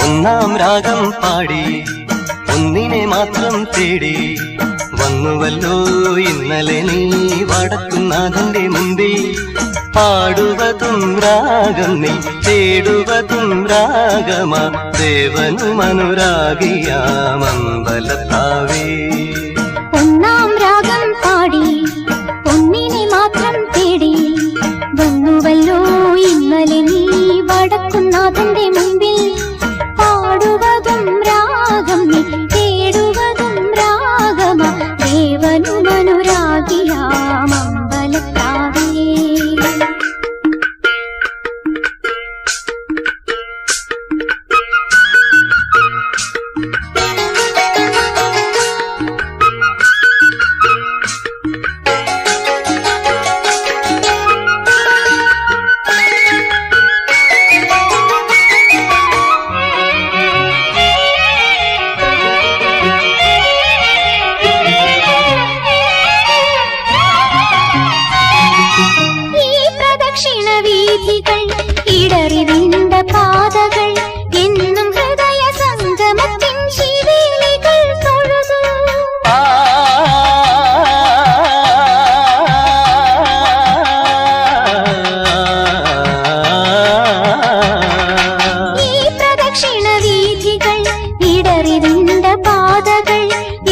ഒന്നാം രാഗം പാടി ഒന്നിനെ മാത്രം തേടി വന്നുവല്ലോ ഇന്നലെ നീ വടക്കുന്നാഥന്റെ മുമ്പിൽ. പാടുവതും രാഗം നീ തേടുവതും രാഗമാ ദേവനും അനുരാഗിയാമമ്പലത്താവേ. ഒന്നാം രാഗം പാടി ഒന്നിനെ മാത്രം തേടി വന്നുവല്ലോ ഇന്നലെ നീ വടക്കുന്നാഥന്റെ മുമ്പിൽ. പാടുവതും രാഗം നീ തേടുവതും രാഗമാ ദേവനും അനുരാഗിയാമമ്പലത്താവേ. വീഥികൾ ഇടറിവിണ്ട പാതകൾ എന്നും ഹൃദയ സംഗമത്തിൻ ശിവേലികൾ തൊഴുതു. ഈ പ്രദക്ഷിണ വീഥികൾ ഇടറിവിണ്ട പാതകൾ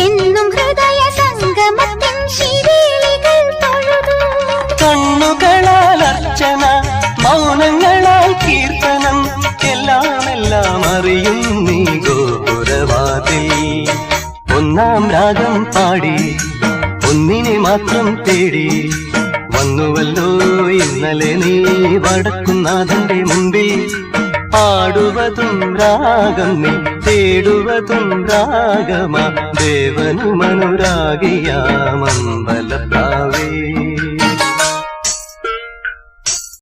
എന്നും ഹൃദയ സംഗമത്തിൻ ശിവേലികൾ തൊഴുതു. കണ്ണുകളാൽ അർച്ചന മൗനങ്ങളാൽ കീർത്തനം എല്ലാം അറിയും നീ ഗോപുരവാതിൽ. ഒന്നാം രാഗം പാടി ഒന്നിനെ മാത്രം തേടി വന്നുവല്ലോ ഇന്നലെ നീ വടക്കുന്നാഥന്റെ മുമ്പിൽ. പാടുവതും രാഗം നീ തേടുവതും രാഗമാ ദേവനും അനുരാഗിയാമമ്പലത്താവേ.